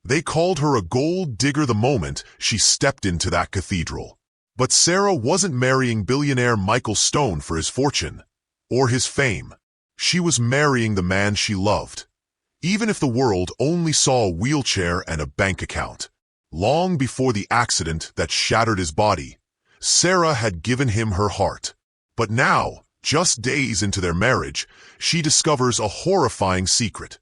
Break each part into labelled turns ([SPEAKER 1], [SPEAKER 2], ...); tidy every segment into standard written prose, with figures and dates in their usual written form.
[SPEAKER 1] They called her a gold digger the moment she stepped into that cathedral. But Sarah wasn't marrying billionaire Michael Stone for his fortune or his fame. She was marrying the man she loved, even if the world only saw a wheelchair and a bank account. Long before the accident that shattered his body, Sarah had given him her heart. But now, just days into their marriage, she discovers a horrifying secret.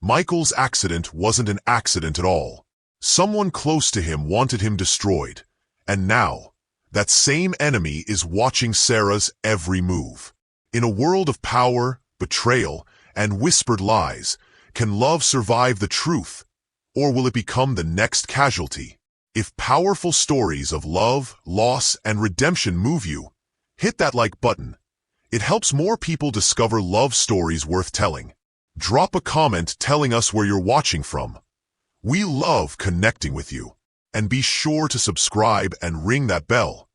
[SPEAKER 1] Michael's accident wasn't an accident at all. Someone close to him wanted him destroyed. And now, that same enemy is watching Sarah's every move. In a world of power, betrayal, and whispered lies, can love survive the truth, or will it become the next casualty? If powerful stories of love, loss, and redemption move you, hit that like button. It helps more people discover love stories worth telling. Drop a comment telling us where you're watching from. We love connecting with you. And be sure to subscribe and ring that bell,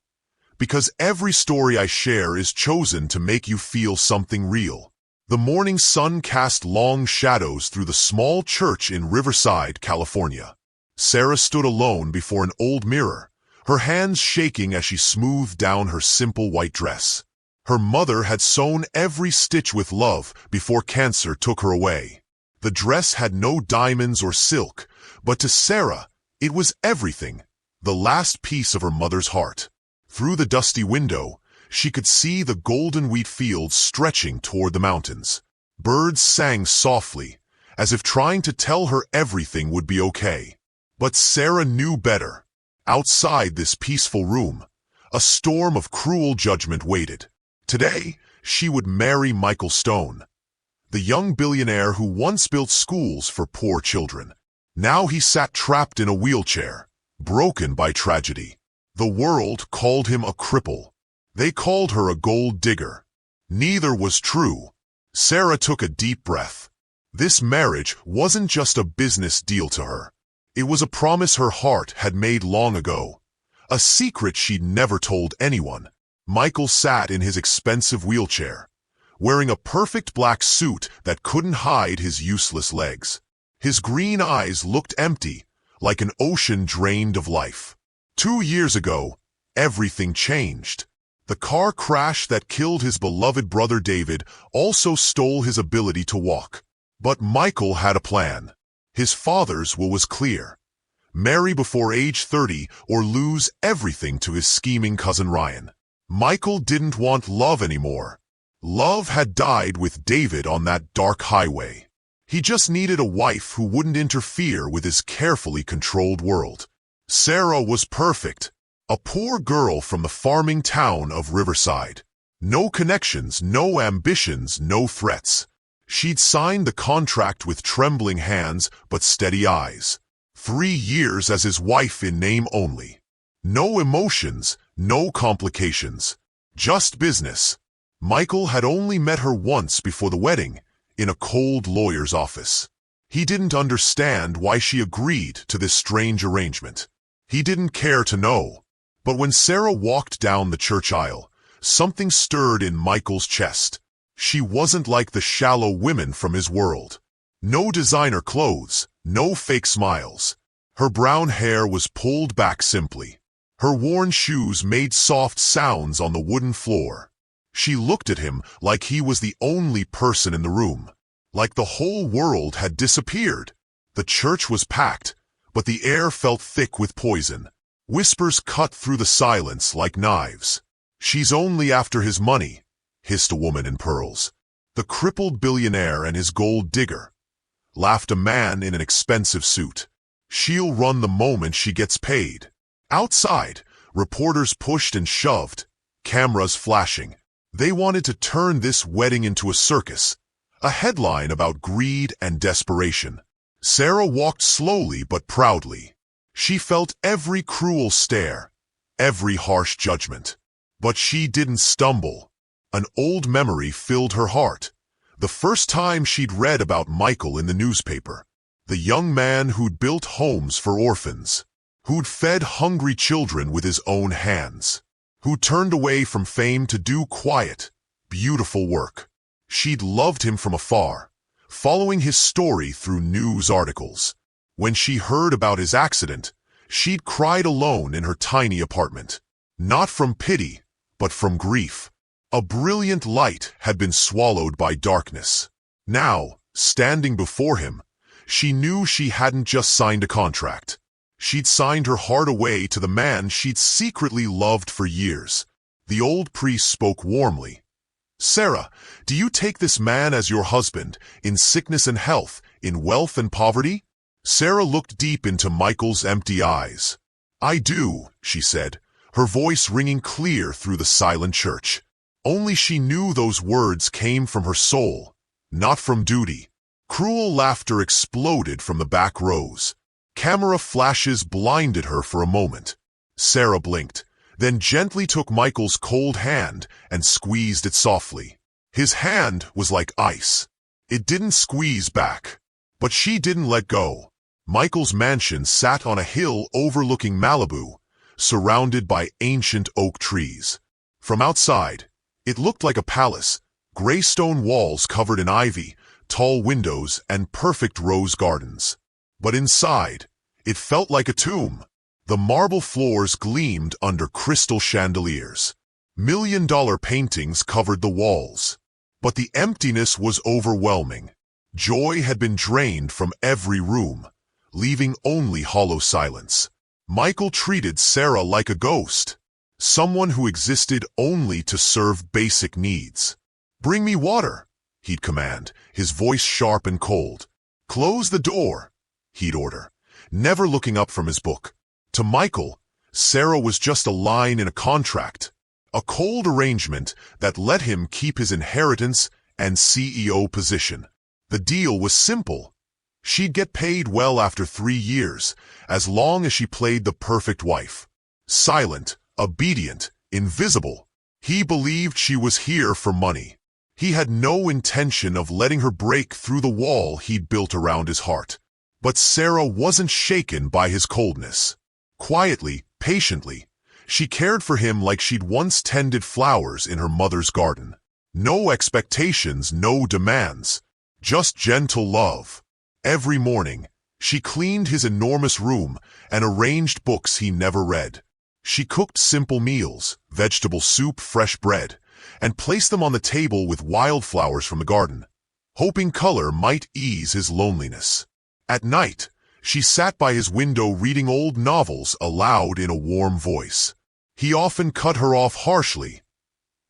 [SPEAKER 1] because every story I share is chosen to make you feel something real. The morning sun cast long shadows through the small church in Riverside, California. Sarah stood alone before an old mirror, her hands shaking as she smoothed down her simple white dress. Her mother had sewn every stitch with love before cancer took her away. The dress had no diamonds or silk, but to Sarah, it was everything, the last piece of her mother's heart. Through the dusty window, she could see the golden wheat fields stretching toward the mountains. Birds sang softly, as if trying to tell her everything would be okay. But Sarah knew better. Outside this peaceful room, a storm of cruel judgment waited. Today, she would marry Michael Stone, the young billionaire who once built schools for poor children. Now he sat trapped in a wheelchair, broken by tragedy. The world called him a cripple. They called her a gold digger. Neither was true. Sarah took a deep breath. This marriage wasn't just a business deal to her. It was a promise her heart had made long ago. A secret she'd never told anyone. Michael sat in his expensive wheelchair, wearing a perfect black suit that couldn't hide his useless legs. His green eyes looked empty, like an ocean drained of life. 2 years ago, everything changed. The car crash that killed his beloved brother David also stole his ability to walk. But Michael had a plan. His father's will was clear. Marry before age 30 or lose everything to his scheming cousin Ryan. Michael didn't want love anymore. Love had died with David on that dark highway. He just needed a wife who wouldn't interfere with his carefully controlled world. Sarah was perfect. A poor girl from the farming town of Riverside. No connections, no ambitions, no threats. She'd signed the contract with trembling hands but steady eyes. 3 years as his wife in name only. No emotions, no complications. Just business. Michael had only met her once before the wedding, in a cold lawyer's office. He didn't understand why she agreed to this strange arrangement. He didn't care to know. But when Sarah walked down the church aisle, something stirred in Michael's chest. She wasn't like the shallow women from his world. No designer clothes, no fake smiles. Her brown hair was pulled back simply. Her worn shoes made soft sounds on the wooden floor. She looked at him like he was the only person in the room. Like the whole world had disappeared. The church was packed, but the air felt thick with poison. Whispers cut through the silence like knives. "She's only after his money," hissed a woman in pearls. "The crippled billionaire and his gold digger," laughed a man in an expensive suit. "She'll run the moment she gets paid." Outside, reporters pushed and shoved, cameras flashing. They wanted to turn this wedding into a circus, a headline about greed and desperation. Sarah walked slowly but proudly. She felt every cruel stare, every harsh judgment. But she didn't stumble. An old memory filled her heart. The first time she'd read about Michael in the newspaper. The young man who'd built homes for orphans. Who'd fed hungry children with his own hands. Who turned away from fame to do quiet, beautiful work. She'd loved him from afar, following his story through news articles. When she heard about his accident, she'd cried alone in her tiny apartment. Not from pity, but from grief. A brilliant light had been swallowed by darkness. Now, standing before him, she knew she hadn't just signed a contract. She'd signed her heart away to the man she'd secretly loved for years. The old priest spoke warmly. "Sarah, do you take this man as your husband, in sickness and health, in wealth and poverty?" Sarah looked deep into Michael's empty eyes. "I do," she said, her voice ringing clear through the silent church. Only she knew those words came from her soul, not from duty. Cruel laughter exploded from the back rows. Camera flashes blinded her for a moment. Sarah blinked, then gently took Michael's cold hand and squeezed it softly. His hand was like ice. It didn't squeeze back. But she didn't let go. Michael's mansion sat on a hill overlooking Malibu, surrounded by ancient oak trees. From outside, it looked like a palace, gray stone walls covered in ivy, tall windows, and perfect rose gardens. But inside, it felt like a tomb. The marble floors gleamed under crystal chandeliers. $1,000,000 paintings covered the walls. But the emptiness was overwhelming. Joy had been drained from every room, leaving only hollow silence. Michael treated Sarah like a ghost, someone who existed only to serve basic needs. "Bring me water," he'd command, his voice sharp and cold. "Close the door," he'd order, never looking up from his book. To Michael, Sarah was just a line in a contract, a cold arrangement that let him keep his inheritance and CEO position. The deal was simple. She'd get paid well after 3 years, as long as she played the perfect wife. Silent, obedient, invisible. He believed she was here for money. He had no intention of letting her break through the wall he'd built around his heart. But Sarah wasn't shaken by his coldness. Quietly, patiently, she cared for him like she'd once tended flowers in her mother's garden. No expectations, no demands. Just gentle love. Every morning, she cleaned his enormous room and arranged books he never read. She cooked simple meals, vegetable soup, fresh bread, and placed them on the table with wildflowers from the garden, hoping color might ease his loneliness. At night, she sat by his window reading old novels aloud in a warm voice. He often cut her off harshly.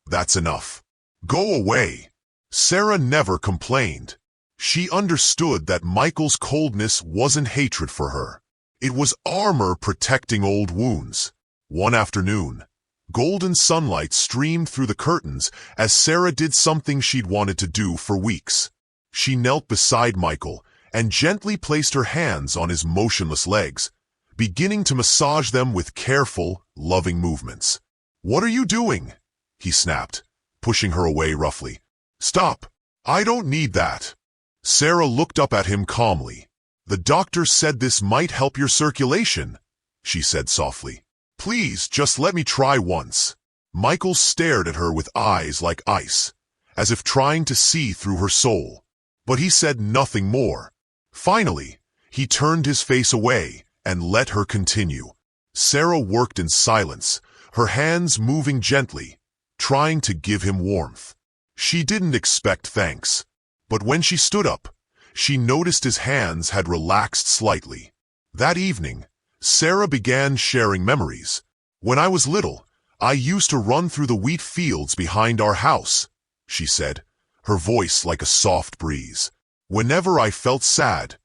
[SPEAKER 1] "That's enough. Go away." Sarah never complained. She understood that Michael's coldness wasn't hatred for her. It was armor protecting old wounds. One afternoon, golden sunlight streamed through the curtains as Sarah did something she'd wanted to do for weeks. She knelt beside Michael and gently placed her hands on his motionless legs, beginning to massage them with careful, loving movements. "What are you doing?" he snapped, pushing her away roughly. "Stop. I don't need that." Sarah looked up at him calmly. "The doctor said this might help your circulation," she said softly. "Please, just let me try once." Michael stared at her with eyes like ice, as if trying to see through her soul. But he said nothing more. Finally, he turned his face away and let her continue. Sarah worked in silence, her hands moving gently, trying to give him warmth. She didn't expect thanks. But when she stood up, she noticed his hands had relaxed slightly. That evening, Sarah began sharing memories. "When I was little, I used to run through the wheat fields behind our house," she said, her voice like a soft breeze. "Whenever I felt sad,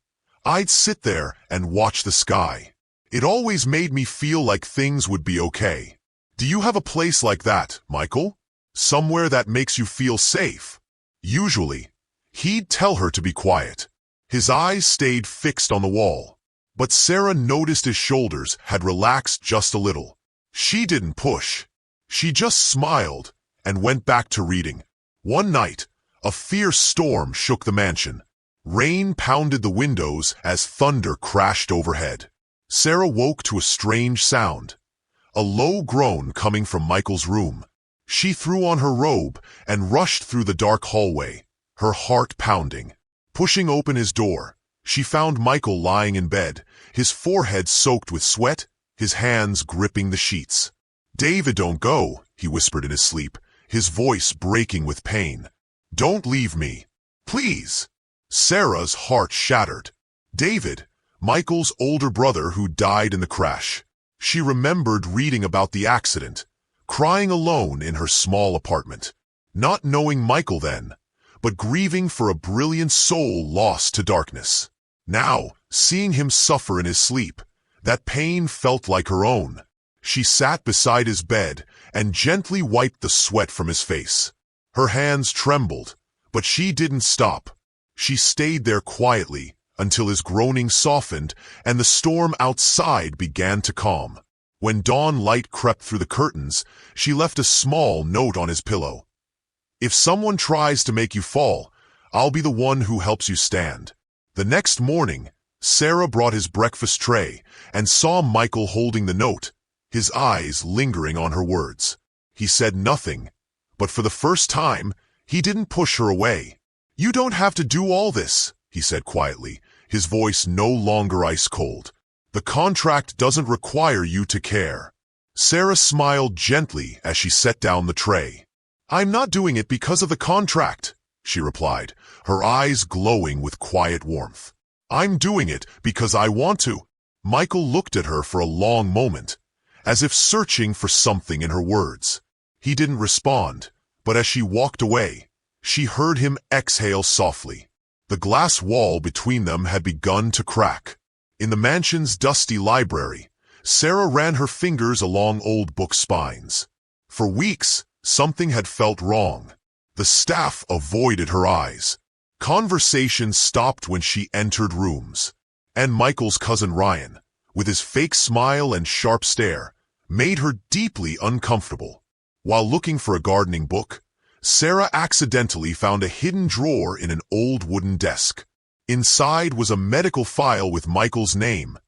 [SPEAKER 1] I'd sit there and watch the sky. It always made me feel like things would be okay. Do you have a place like that, Michael? Somewhere that makes you feel safe?" Usually, he'd tell her to be quiet. His eyes stayed fixed on the wall. But Sarah noticed his shoulders had relaxed just a little. She didn't push. She just smiled and went back to reading. One night, a fierce storm shook the mansion. Rain pounded the windows as thunder crashed overhead. Sarah woke to a strange sound, a low groan coming from Michael's room. She threw on her robe and rushed through the dark hallway, her heart pounding. Pushing open his door, She found Michael lying in bed, his forehead soaked with sweat, his hands gripping the sheets. "David, don't go," he whispered in his sleep, his voice breaking with pain. "Don't leave me. Please." Sarah's heart shattered. David, Michael's older brother who died in the crash. She remembered reading about the accident, crying alone in her small apartment, not knowing Michael then, but grieving for a brilliant soul lost to darkness. Now, seeing him suffer in his sleep, that pain felt like her own. She sat beside his bed and gently wiped the sweat from his face. Her hands trembled, but she didn't stop. She stayed there quietly until his groaning softened and the storm outside began to calm. When dawn light crept through the curtains, she left a small note on his pillow. "If someone tries to make you fall, I'll be the one who helps you stand." The next morning, Sarah brought his breakfast tray and saw Michael holding the note, his eyes lingering on her words. He said nothing, but for the first time, he didn't push her away. "You don't have to do all this," he said quietly, his voice no longer ice-cold. "The contract doesn't require you to care." Sarah smiled gently as she set down the tray. "I'm not doing it because of the contract," she replied, her eyes glowing with quiet warmth. "I'm doing it because I want to." Michael looked at her for a long moment, as if searching for something in her words. He didn't respond, but as she walked away, she heard him exhale softly. The glass wall between them had begun to crack. In the mansion's dusty library, Sarah ran her fingers along old book spines. For weeks, something had felt wrong. The staff avoided her eyes. Conversations stopped when she entered rooms. And Michael's cousin Ryan, with his fake smile and sharp stare, made her deeply uncomfortable. While looking for a gardening book, Sarah accidentally found a hidden drawer in an old wooden desk. Inside was a medical file with Michael's name,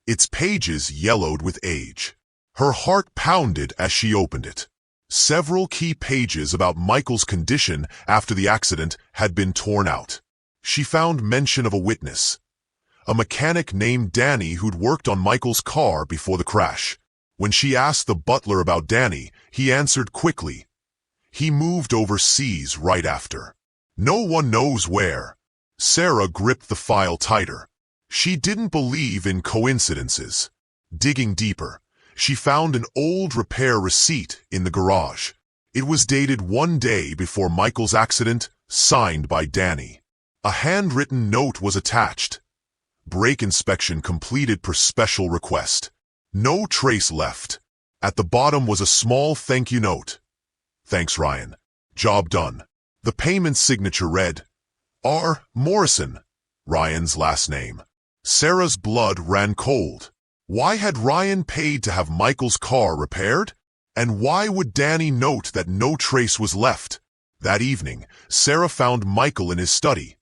[SPEAKER 1] its pages yellowed with age. Her heart pounded as she opened it. Several key pages about Michael's condition after the accident had been torn out. She found mention of a witness, a mechanic named Danny who'd worked on Michael's car before the crash. When she asked the butler about Danny, he answered quickly. He moved overseas right after. No one knows where. Sarah gripped the file tighter. She didn't believe in coincidences. Digging deeper, she found an old repair receipt in the garage. It was dated one day before Michael's accident, signed by Danny. A handwritten note was attached. Brake inspection completed per special request. No trace left. At the bottom was a small thank you note. "Thanks, Ryan. Job done." The payment signature read, R. Morrison, Ryan's last name. Sarah's blood ran cold. Why had Ryan paid to have Michael's car repaired? And why would Danny note that no trace was left? That evening, Sarah found Michael in his study,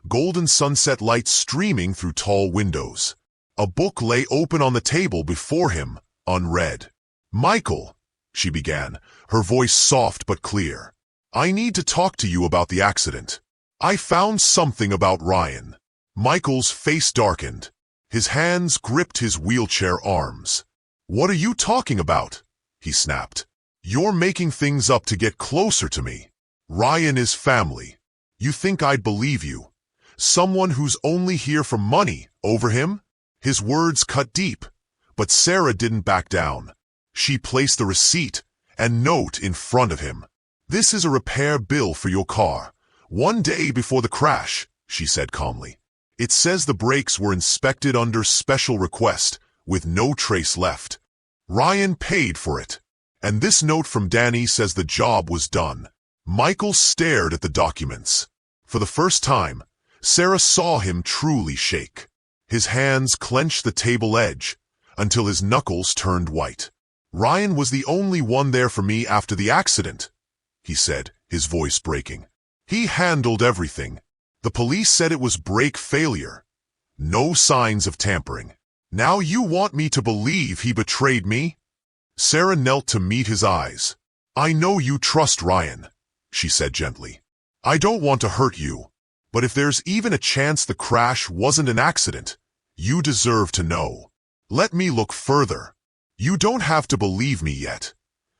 [SPEAKER 1] golden sunset light streaming through tall windows. A book lay open on the table before him, unread. "Michael," she began, her voice soft but clear. "I need to talk to you about the accident. I found something about Ryan." Michael's face darkened. His hands gripped his wheelchair arms. "What are you talking about?" he snapped. "You're making things up to get closer to me. Ryan is family. You think I'd believe you? Someone who's only here for money over him?" His words cut deep, but Sarah didn't back down. She placed the receipt and note in front of him. "This is a repair bill for your car. One day before the crash," she said calmly. "It says the brakes were inspected under special request, with no trace left. Ryan paid for it. And this note from Danny says the job was done." Michael stared at the documents. For the first time, Sarah saw him truly shake. His hands clenched the table edge until his knuckles turned white. "Ryan was the only one there for me after the accident," he said, his voice breaking. "He handled everything. The police said it was brake failure. No signs of tampering. Now you want me to believe he betrayed me?" Sarah knelt to meet his eyes. "I know you trust Ryan," she said gently. "I don't want to hurt you. But if there's even a chance the crash wasn't an accident, you deserve to know. Let me look further. You don't have to believe me yet.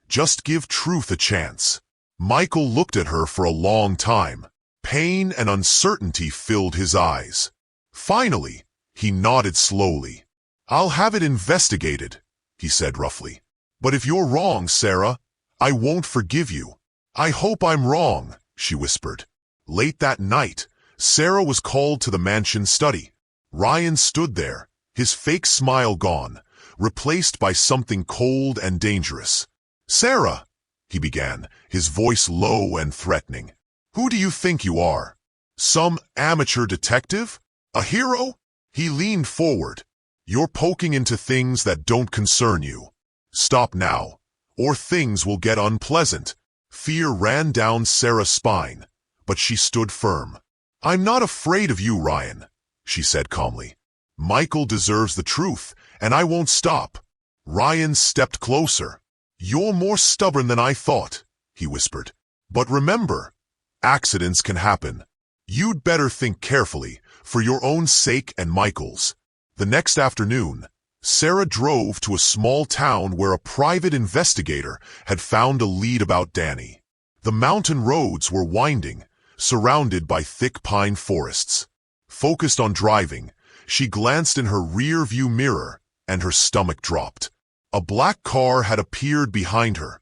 [SPEAKER 1] Just give truth a chance." Michael looked at her for a long time. Pain and uncertainty filled his eyes. Finally, he nodded slowly. "I'll have it investigated," he said roughly. "But if you're wrong, Sarah, I won't forgive you." "I hope I'm wrong," she whispered. Late that night, Sarah was called to the mansion study. Ryan stood there, his fake smile gone, replaced by something cold and dangerous. "Sarah," he began, his voice low and threatening. "Who do you think you are? Some amateur detective? A hero?" He leaned forward. "You're poking into things that don't concern you. Stop now, or things will get unpleasant." Fear ran down Sarah's spine, but she stood firm. "I'm not afraid of you, Ryan," she said calmly. "Michael deserves the truth, and I won't stop." Ryan stepped closer. "You're more stubborn than I thought," he whispered. "But remember, accidents can happen. You'd better think carefully, for your own sake and Michael's." The next afternoon, Sarah drove to a small town where a private investigator had found a lead about Danny. The mountain roads were winding, surrounded by thick pine forests. Focused on driving, she glanced in her rear-view mirror, and her stomach dropped. A black car had appeared behind her,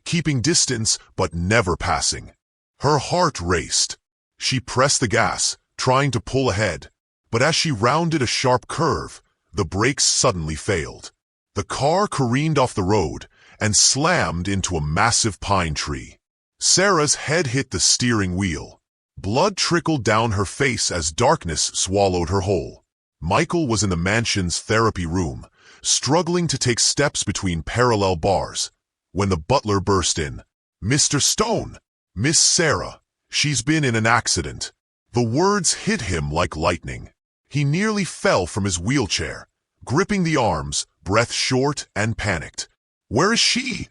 [SPEAKER 1] keeping distance but never passing. Her heart raced. She pressed the gas, trying to pull ahead, but as she rounded a sharp curve, the brakes suddenly failed. The car careened off the road and slammed into a massive pine tree. Sarah's head hit the steering wheel. Blood trickled down her face as darkness swallowed her whole. Michael was in the mansion's therapy room, struggling to take steps between parallel bars, when the butler burst in. "Mr. Stone! Miss Sarah! She's been in an accident." The words hit him like lightning. He nearly fell from his wheelchair, gripping the arms, breath short and panicked. "Where is she?"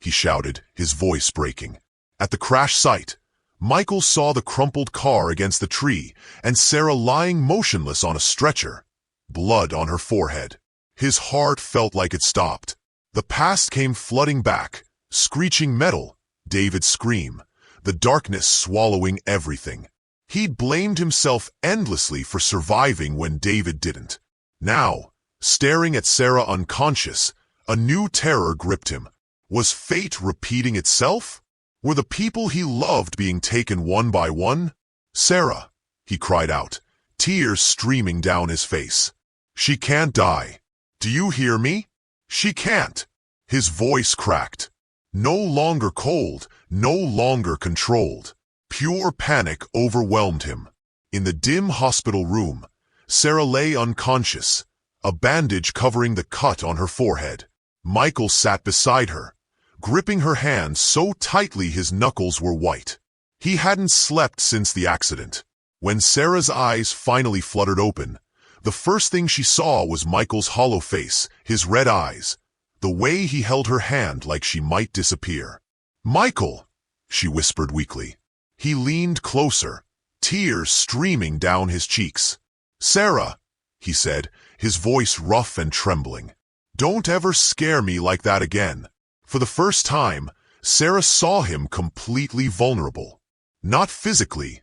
[SPEAKER 1] he shouted, his voice breaking. At the crash site, Michael saw the crumpled car against the tree and Sarah lying motionless on a stretcher, blood on her forehead. His heart felt like it stopped. The past came flooding back, screeching metal, David's scream, the darkness swallowing everything. He'd blamed himself endlessly for surviving when David didn't. Now, staring at Sarah unconscious, a new terror gripped him. Was fate repeating itself? Were the people he loved being taken one by one? "Sarah," he cried out, tears streaming down his face. "She can't die. Do you hear me? She can't." His voice cracked. No longer cold, no longer controlled. Pure panic overwhelmed him. In the dim hospital room, Sarah lay unconscious, a bandage covering the cut on her forehead. Michael sat beside her, gripping her hand so tightly his knuckles were white. He hadn't slept since the accident. When Sarah's eyes finally fluttered open, the first thing she saw was Michael's hollow face, his red eyes, the way he held her hand like she might disappear. "Michael," she whispered weakly. He leaned closer, tears streaming down his cheeks. "Sarah," he said, his voice rough and trembling. "Don't ever scare me like that again." For the first time, Sarah saw him completely vulnerable. Not physically,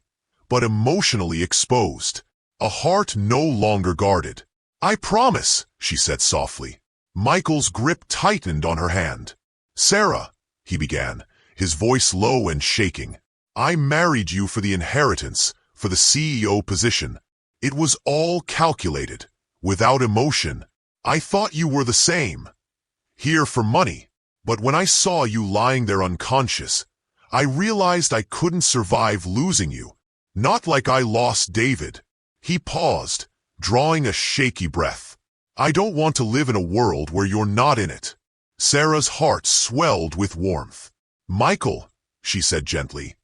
[SPEAKER 1] but emotionally exposed. A heart no longer guarded. "I promise," she said softly. Michael's grip tightened on her hand. "Sarah," he began, his voice low and shaking. "I married you for the inheritance, for the CEO position. It was all calculated, without emotion. I thought you were the same. Here for money. But when I saw you lying there unconscious, I realized I couldn't survive losing you. Not like I lost David." He paused, drawing a shaky breath. "I don't want to live in a world where you're not in it." Sarah's heart swelled with warmth. "Michael," she said gently,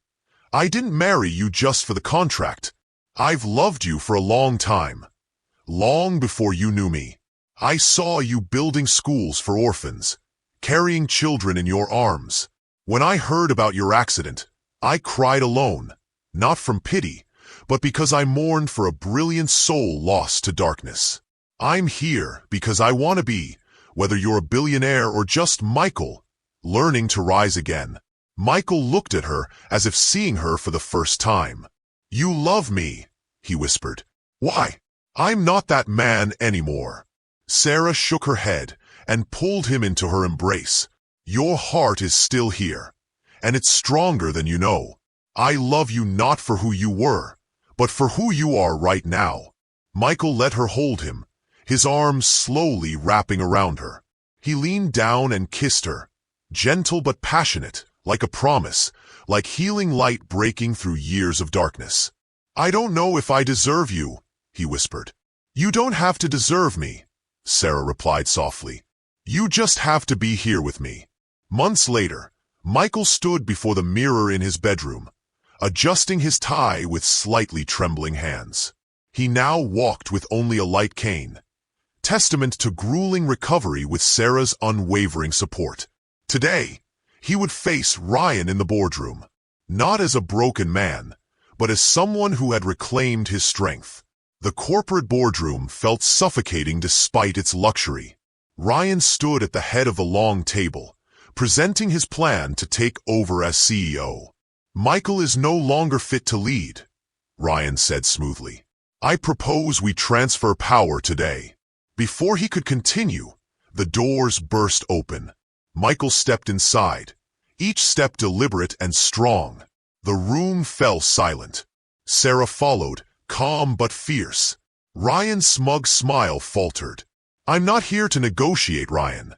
[SPEAKER 1] "I didn't marry you just for the contract. I've loved you for a long time. Long before you knew me. I saw you building schools for orphans, carrying children in your arms. When I heard about your accident, I cried alone, not from pity, but because I mourn for a brilliant soul lost to darkness. I'm here because I want to be, whether you're a billionaire or just Michael, learning to rise again." Michael looked at her as if seeing her for the first time. "You love me," he whispered. "Why? I'm not that man anymore." Sarah shook her head and pulled him into her embrace. "Your heart is still here, and it's stronger than you know. I love you not for who you were, but for who you are right now." Michael let her hold him, his arms slowly wrapping around her. He leaned down and kissed her, gentle but passionate, like a promise, like healing light breaking through years of darkness. "I don't know if I deserve you," he whispered. "You don't have to deserve me," Sarah replied softly. "You just have to be here with me." Months later, Michael stood before the mirror in his bedroom, adjusting his tie with slightly trembling hands. He now walked with only a light cane, testament to grueling recovery with Sarah's unwavering support. Today, he would face Ryan in the boardroom, not as a broken man, but as someone who had reclaimed his strength. The corporate boardroom felt suffocating despite its luxury. Ryan stood at the head of the long table, presenting his plan to take over as CEO. "Michael is no longer fit to lead," Ryan said smoothly. "I propose we transfer power today." Before he could continue, the doors burst open. Michael stepped inside, each step deliberate and strong. The room fell silent. Sarah followed, calm but fierce. Ryan's smug smile faltered. "I'm not here to negotiate, Ryan,"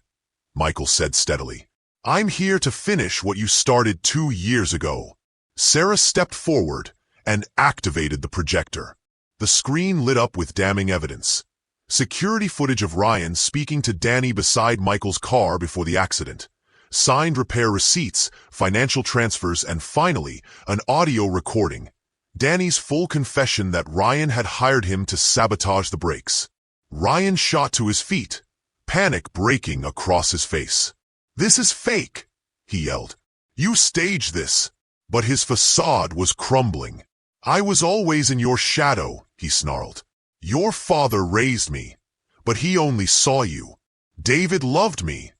[SPEAKER 1] Michael said steadily. "I'm here to finish what you started 2 years ago." Sarah stepped forward and activated the projector. The screen lit up with damning evidence. Security footage of Ryan speaking to Danny beside Michael's car before the accident. Signed repair receipts, financial transfers, and finally, an audio recording. Danny's full confession that Ryan had hired him to sabotage the brakes. Ryan shot to his feet, panic breaking across his face. "This is fake," he yelled. "You staged this." But his facade was crumbling. "I was always in your shadow," he snarled. "Your father raised me, but he only saw you. David loved me,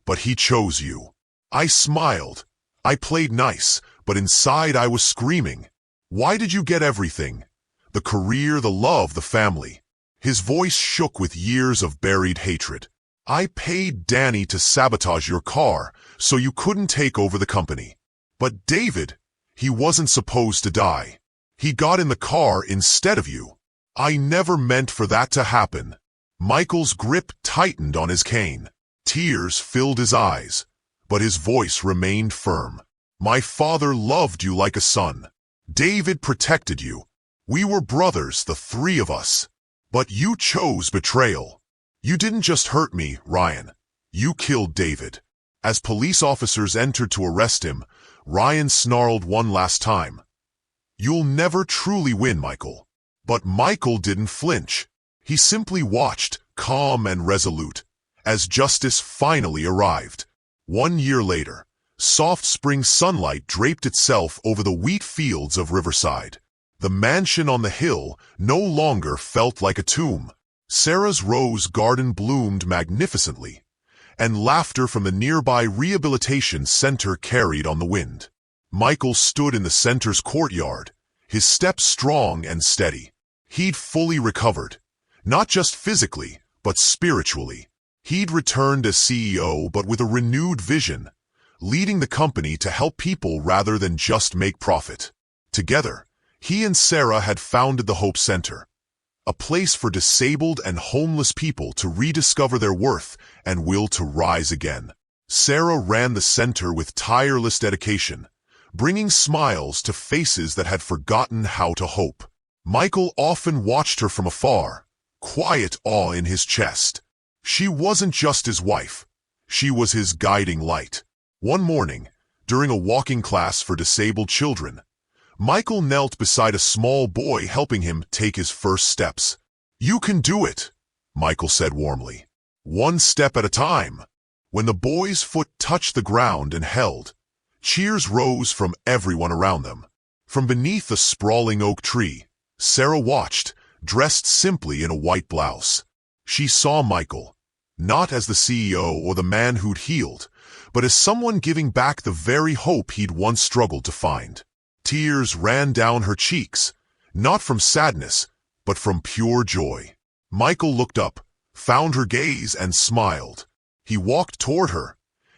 [SPEAKER 1] but he chose you. I smiled. I played nice, but inside I was screaming. Why did you get everything? The career, the love, the family." His voice shook with years of buried hatred. "I paid Danny to sabotage your car so you couldn't take over the company. But David, he wasn't supposed to die. He got in the car instead of you. I never meant for that to happen." Michael's grip tightened on his cane. Tears filled his eyes, but his voice remained firm. "My father loved you like a son. David protected you. We were brothers, the 3 of us. But you chose betrayal. You didn't just hurt me, Ryan. You killed David." As police officers entered to arrest him, Ryan snarled one last time. "You'll never truly win, Michael." But Michael didn't flinch. He simply watched, calm and resolute, as justice finally arrived. 1 year later, soft spring sunlight draped itself over the wheat fields of Riverside. The mansion on the hill no longer felt like a tomb. Sarah's rose garden bloomed magnificently, and laughter from the nearby rehabilitation center carried on the wind. Michael stood in the center's courtyard, his steps strong and steady. He'd fully recovered, not just physically, but spiritually. He'd returned as CEO, but with a renewed vision, leading the company to help people rather than just make profit. Together, he and Sarah had founded the Hope Center, a place for disabled and homeless people to rediscover their worth and will to rise again. Sarah ran the center with tireless dedication, bringing smiles to faces that had forgotten how to hope. Michael often watched her from afar, quiet awe in his chest. She wasn't just his wife. She was his guiding light. One morning, during a walking class for disabled children, Michael knelt beside a small boy helping him take his first steps. "You can do it," Michael said warmly. "One step at a time." When the boy's foot touched the ground and held, cheers rose from everyone around them. From beneath a sprawling oak tree, Sarah watched, dressed simply in a white blouse. She saw Michael, not as the CEO or the man who'd healed, but as someone giving back the very hope he'd once struggled to find. Tears ran down her cheeks, not from sadness, but from pure joy. Michael looked up, found her gaze, and smiled. He walked toward her,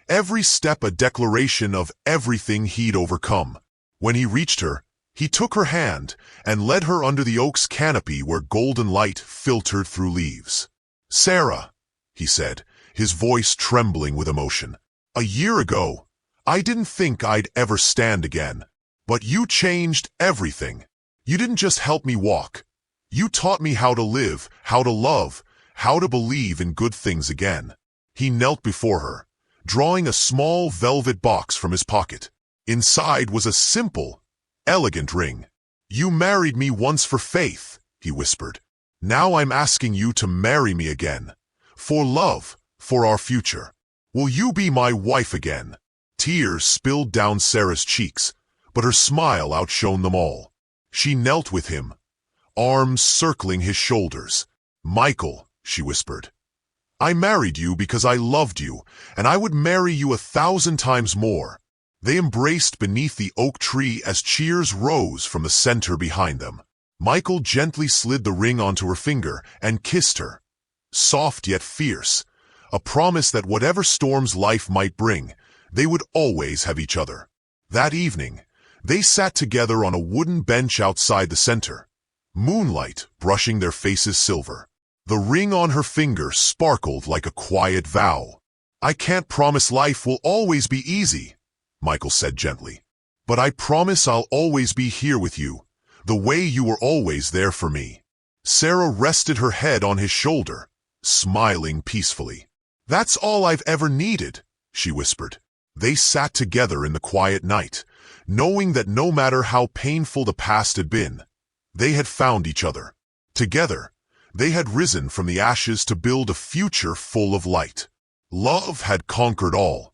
[SPEAKER 1] every step a declaration of everything he'd overcome. When he reached her, he took her hand and led her under the oak's canopy where golden light filtered through leaves. "Sarah," he said, his voice trembling with emotion, "a year ago, I didn't think I'd ever stand again. But you changed everything. You didn't just help me walk. You taught me how to live, how to love, how to believe in good things again." He knelt before her, drawing a small velvet box from his pocket. Inside was a simple, elegant ring. "You married me once for faith," he whispered. "Now I'm asking you to marry me again. For love, for our future. Will you be my wife again?" Tears spilled down Sarah's cheeks, but her smile outshone them all. She knelt with him, arms circling his shoulders. "Michael," she whispered, "I married you because I loved you, and I would marry you 1,000 times more." They embraced beneath the oak tree as cheers rose from the center behind them. Michael gently slid the ring onto her finger and kissed her, soft yet fierce, a promise that whatever storms life might bring, they would always have each other. That evening, they sat together on a wooden bench outside the center, moonlight brushing their faces silver. The ring on her finger sparkled like a quiet vow. "I can't promise life will always be easy," Michael said gently, "but I promise I'll always be here with you, the way you were always there for me." Sarah rested her head on his shoulder, smiling peacefully. "That's all I've ever needed," she whispered. They sat together in the quiet night, knowing that no matter how painful the past had been, they had found each other. Together, they had risen from the ashes to build a future full of light. Love had conquered all,